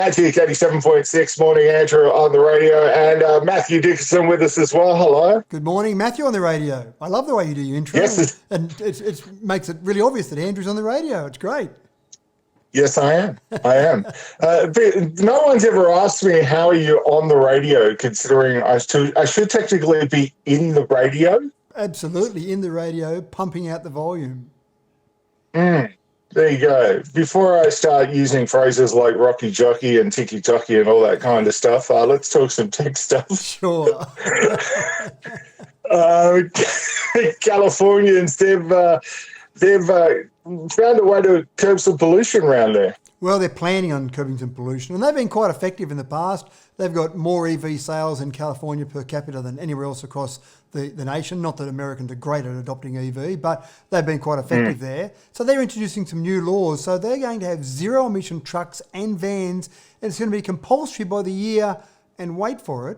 Magic 87.6 morning, Andrew on the radio, and Mathew Dickerson with us as well. Hello. Good morning, Matthew on the radio. I love the way you do your intro, Yes, and it makes it really obvious that Andrew's on the radio. It's great. yes, I am. I am. But no one's ever asked me how are you on the radio, considering I should technically be in the radio. Absolutely, in the radio, pumping out the volume. There you go. Before I start using phrases like rocky jockey and tiki tocky and all that kind of stuff, let's talk some tech stuff. Sure. Californians, they've found a way to curb some pollution around there. Well, they're planning on curbing some pollution, and they've been quite effective in the past. They've got more EV sales in California per capita than anywhere else across the nation. Not that Americans are great at adopting EV, but they've been quite effective there. So they're introducing some new laws. So they're going to have zero emission trucks and vans, and it's going to be compulsory by the year, and wait for it,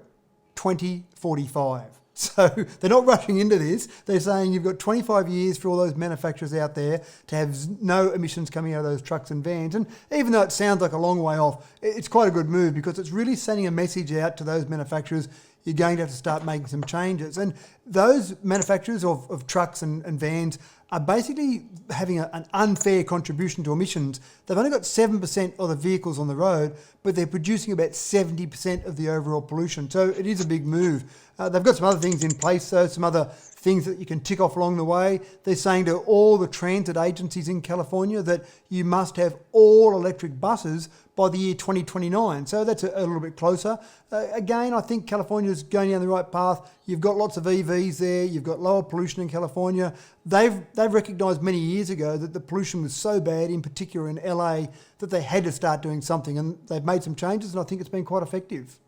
2045. So they're not rushing into this. They're saying you've got 25 years for all those manufacturers out there to have no emissions coming out of those trucks and vans. And even though it sounds like a long way off, it's quite a good move because it's really sending a message out to those manufacturers. You're going to have to start making some changes. And those manufacturers of trucks and vans are basically having an unfair contribution to emissions. They've only got 7% of the vehicles on the road, but they're producing about 70% of the overall pollution. So it is a big move. They've got some other things in place, though, some other things that you can tick off along the way. They're saying to all the transit agencies in California that you must have all electric buses by the year 2029. So that's a little bit closer. Again, I think California's going down the right path. You've got lots of EVs there. You've got lower pollution in California. They've recognised many years ago that the pollution was so bad, in particular in LA, that they had to start doing something. And they've made some changes, and I think it's been quite effective.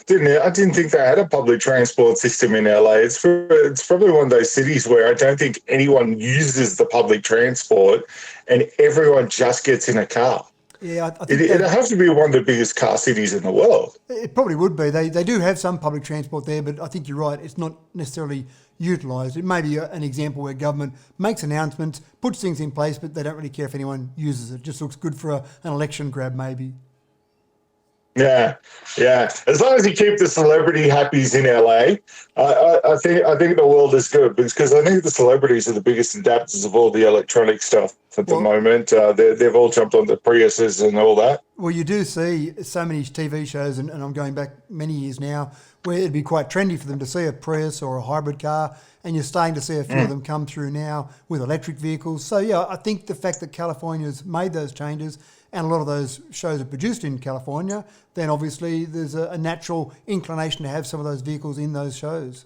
I didn't think they had a public transport system in LA. It's probably one of those cities where I don't think anyone uses the public transport and everyone just gets in a car. Yeah, I think it has to be one of the biggest car cities in the world. It probably would be. They do have some public transport there, but I think you're right. It's not necessarily utilised. It may be an example where government makes announcements, puts things in place, but they don't really care if anyone uses it. It just looks good for an election grab, maybe. Yeah. As long as you keep the celebrity happies in LA, I think the world is good because I think the celebrities are the biggest adapters of all the electronic stuff at the moment. They've all jumped on the Priuses and all that. Well, you do see so many TV shows, and I'm going back many years now, where it'd be quite trendy for them to see a Prius or a hybrid car, and you're starting to see a few of them come through now with electric vehicles. So, yeah, I think the fact that California's made those changes and a lot of those shows are produced in California, then obviously there's a natural inclination to have some of those vehicles in those shows.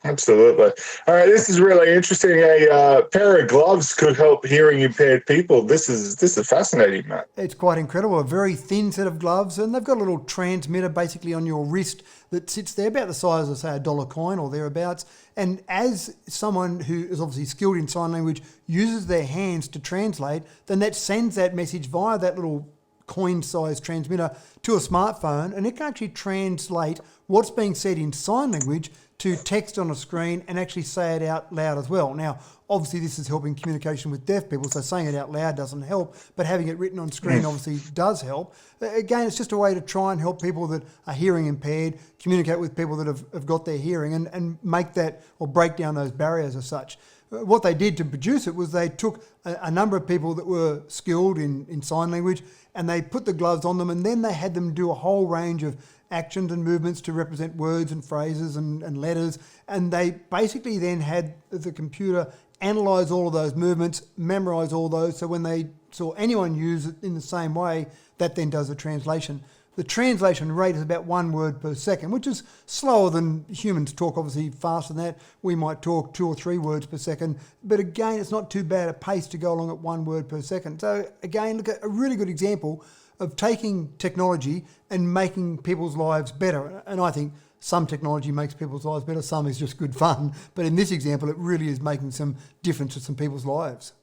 Absolutely. All right, this is really interesting. A pair of gloves could help hearing impaired people. This is fascinating, Matt. It's quite incredible. A very thin set of gloves, and they've got a little transmitter basically on your wrist that sits there about the size of, say, a dollar coin or thereabouts. And as someone who is obviously skilled in sign language uses their hands to translate, then that sends that message via that little coin-sized transmitter to a smartphone, and it can actually translate what's being said in sign language to text on a screen and actually say it out loud as well. Now, obviously this is helping communication with deaf people, so saying it out loud doesn't help, but having it written on screen obviously does help. Again, it's just a way to try and help people that are hearing impaired, communicate with people that have got their hearing and make that or break down those barriers as such. What they did to produce it was they took a number of people that were skilled in sign language and they put the gloves on them, and then they had them do a whole range of actions and movements to represent words and phrases and letters. And they basically then had the computer analyse all of those movements, memorise all those, so when they saw anyone use it in the same way, that then does the translation. The translation rate is about 1 word per second, which is slower than humans talk, obviously faster than that. We might talk 2 or 3 words per second, but again, it's not too bad a pace to go along at 1 word per second. So again, look at a really good example of taking technology and making people's lives better. And I think some technology makes people's lives better, some is just good fun. But in this example, it really is making some difference to some people's lives.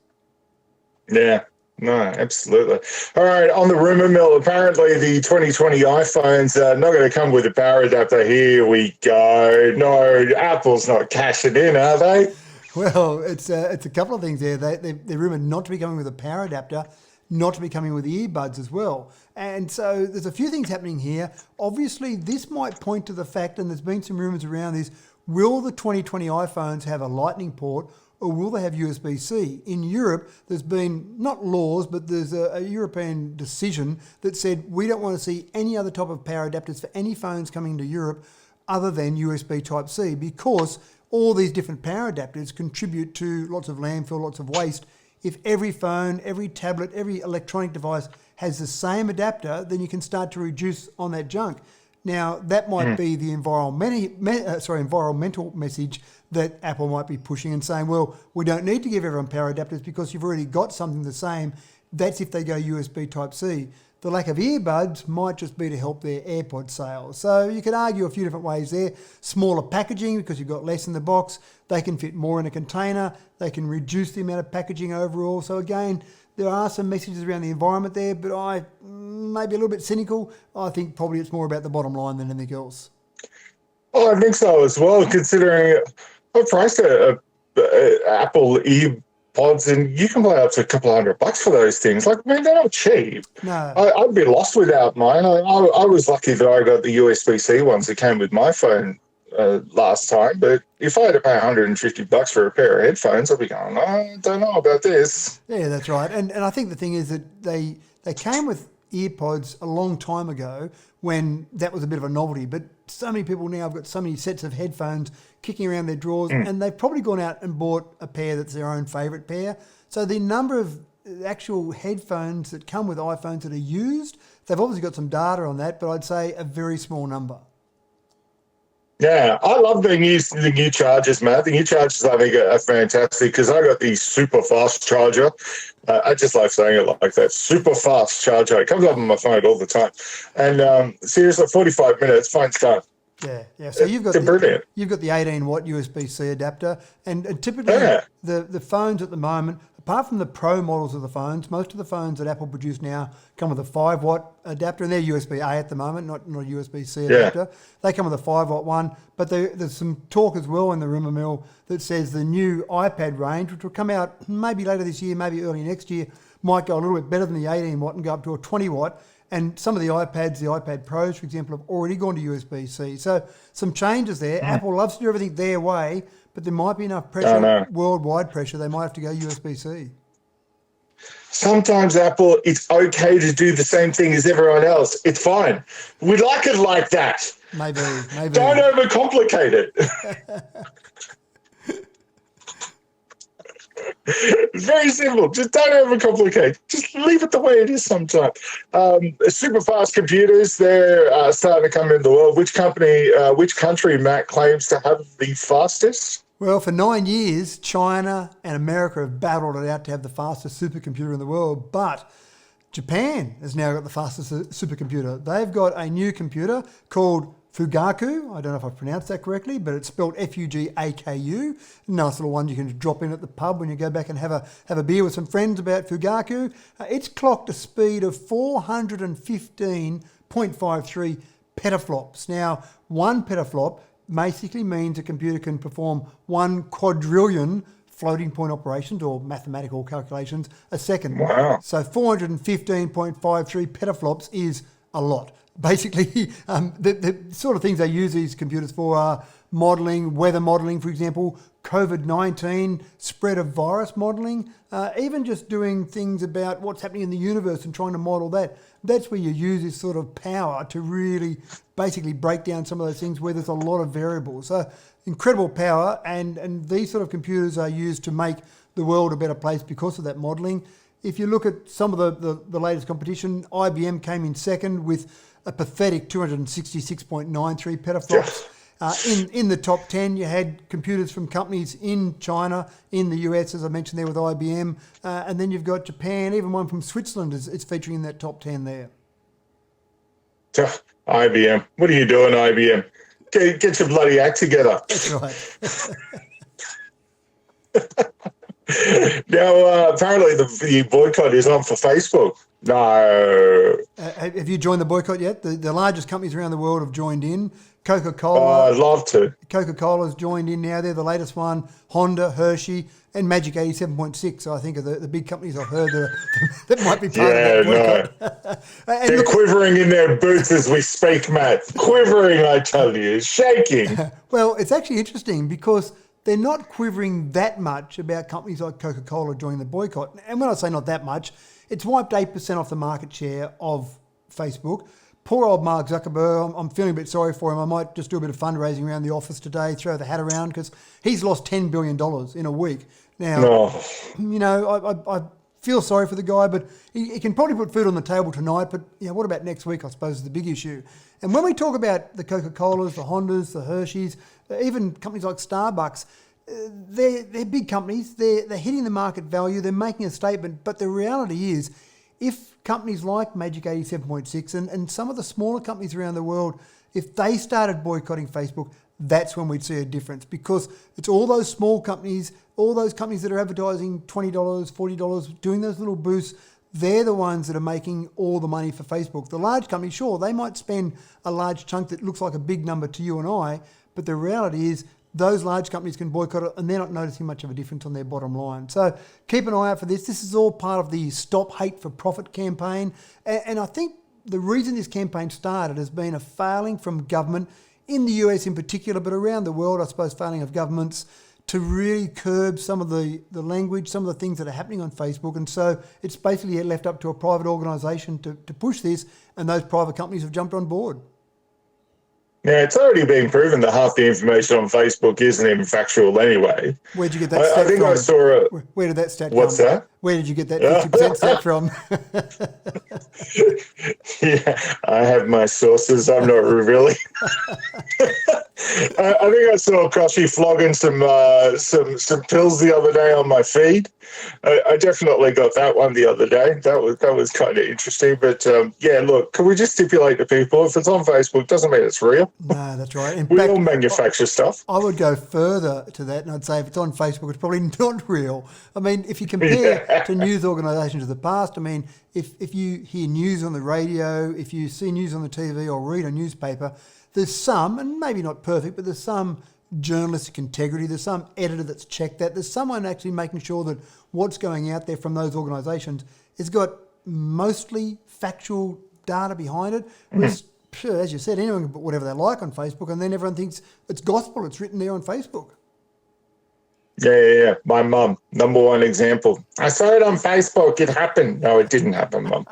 Yeah. No, absolutely. All right, on the rumour mill, apparently the 2020 iPhones are not going to come with a power adapter. Here we go. No, Apple's not cashing in, are they? Well, it's a couple of things there. They're rumoured not to be coming with a power adapter. not to be coming with the earbuds as well. And so there's a few things happening here. Obviously, this might point to the fact, and there's been some rumours around this, will the 2020 iPhones have a Lightning port or will they have USB-C? In Europe, there's been, not laws, but there's a European decision that said we don't want to see any other type of power adapters for any phones coming to Europe other than USB Type-C, because all these different power adapters contribute to lots of landfill, lots of waste. If every phone, every tablet, every electronic device has the same adapter, then you can start to reduce on that junk. Now, that might be the environmental message that Apple might be pushing and saying, well, we don't need to give everyone power adapters because you've already got something the same. That's if they go USB Type-C. The lack of earbuds might just be to help their AirPod sales. So you could argue a few different ways there. Smaller packaging because you've got less in the box. They can fit more in a container. They can reduce the amount of packaging overall. So again, there are some messages around the environment there, but I may be a little bit cynical. I think probably it's more about the bottom line than anything else. Oh, I think so as well, considering I priced Apple earpods, and you can buy up to a couple $100 for those things. Like, man, they're not cheap. No. I'd be lost without mine. I was lucky that I got the USB-C ones that came with my phone last time, but if I had to pay $150 for a pair of headphones, I'd be going, I don't know about this. Yeah, that's right. And I think the thing is that they came with earpods a long time ago when that was a bit of a novelty, but so many people now have got so many sets of headphones kicking around their drawers, and they've probably gone out and bought a pair that's their own favourite pair. So the number of actual headphones that come with iPhones that are used, they've obviously got some data on that, but I'd say a very small number. Yeah, I love the new chargers, Matt. The new chargers, I think, are fantastic because I got the super fast charger. I just like saying it like that. Super fast charger. It comes up on my phone all the time. And seriously, 45 minutes, phone's done. Yeah. So you've got brilliant. You've got the 18-watt USB-C adapter, and typically the phones at the moment, apart from the Pro models of the phones, most of the phones that Apple produce now come with a 5-watt adapter, and they're USB-A at the moment, not a USB-C adapter. They come with a 5-watt one, but there's some talk as well in the rumour mill that says the new iPad range, which will come out maybe later this year, maybe early next year, might go a little bit better than the 18-watt and go up to a 20-watt. And some of the iPads, the iPad Pros, for example, have already gone to USB-C. So some changes there. Apple loves to do everything their way, but there might be enough pressure, worldwide pressure, they might have to go USB-C. Sometimes, Apple, it's okay to do the same thing as everyone else. It's fine. We like it like that. Maybe. Don't overcomplicate it. It's very simple. Just don't overcomplicate. Just leave it the way it is sometimes. Super fast computers, they're starting to come into the world. Which country, Matt, claims to have the fastest? Well, for 9 years, China and America have battled it out to have the fastest supercomputer in the world, but Japan has now got the fastest supercomputer. They've got a new computer called Fugaku. I don't know if I've pronounced that correctly, but it's spelled Fugaku. Nice little one you can drop in at the pub when you go back and have a beer with some friends about Fugaku. It's clocked a speed of 415.53 petaflops. Now, 1 petaflop basically means a computer can perform 1 quadrillion floating point operations or mathematical calculations a second. Wow. So 415.53 petaflops is a lot. Basically, the sort of things they use these computers for are modelling, weather modelling, for example, COVID-19, spread of virus modelling, even just doing things about what's happening in the universe and trying to model that. That's where you use this sort of power to really basically break down some of those things where there's a lot of variables. So incredible power, and these sort of computers are used to make the world a better place because of that modelling. If you look at some of the latest competition, IBM came in second with a pathetic 266.93 petaflops. In the top 10, you had computers from companies in China, in the US, as I mentioned there with IBM, and then you've got Japan, even one from Switzerland is featuring in that top 10 there. IBM. What are you doing, IBM? Get your bloody act together. That's right. Now, apparently the boycott is on for Facebook. No. Have you joined the boycott yet? The largest companies around the world have joined in. Oh, Coca-Cola. I'd love to. Coca-Cola's joined in now. They're the latest one. Honda, Hershey, and Magic 87.6, I think, are the big companies I've heard that might be part of that boycott. And They're look, quivering in their boots as we speak, Matt. Quivering, I tell you, shaking. well, it's actually interesting because they're not quivering that much about companies like Coca-Cola joining the boycott. And when I say not that much, it's wiped 8% off the market share of Facebook. Poor old Mark Zuckerberg, I'm feeling a bit sorry for him. I might just do a bit of fundraising around the office today, throw the hat around, because he's lost $10 billion in a week. Now, I feel sorry for the guy, but he can probably put food on the table tonight, but what about next week, I suppose, is the big issue. And when we talk about the Coca-Colas, the Hondas, the Hershey's, even companies like Starbucks, they're big companies. They're hitting the market value. They're making a statement. But the reality is, if companies like Magic 87.6 and some of the smaller companies around the world, if they started boycotting Facebook, that's when we'd see a difference, because it's all those small companies, all those companies that are advertising $20, $40, doing those little boosts. They're the ones that are making all the money for Facebook. The large companies, sure, they might spend a large chunk that looks like a big number to you and I, but the reality is those large companies can boycott it and they're not noticing much of a difference on their bottom line. So keep an eye out for this. This is all part of the Stop Hate for Profit campaign. And I think the reason this campaign started has been a failing from government, in the US in particular, but around the world, I suppose, failing of governments to really curb some of the language, some of the things that are happening on Facebook. And so it's basically left up to a private organisation to push this, and those private companies have jumped on board. Yeah, it's already been proven that half the information on Facebook isn't even factual anyway. Where'd you get that stat I think from? I saw Where did that stat What's come? that? Where did you get that 50% stat from? Yeah, I have my sources. I'm not revealing. I think I saw Crushy flogging some pills the other day on my feed. I definitely got that one the other day. That was kind of interesting. But look, can we just stipulate to people, if it's on Facebook, doesn't mean it's real. No, that's right. In We fact, all manufacture stuff. I would go further to that, and I'd say if it's on Facebook, it's probably not real. I mean, if you compare to news organisations of the past, I mean, if you hear news on the radio, if you see news on the TV or read a newspaper, there's some, and maybe not perfect, but there's some journalistic integrity, there's some editor that's checked that, there's someone actually making sure that what's going out there from those organisations has got mostly factual data behind it. Whereas, as you said, anyone can put whatever they like on Facebook, and then everyone thinks it's gospel, it's written there on Facebook. Yeah. My mum, number one example. I saw it on Facebook. It happened. No, it didn't happen, Mum.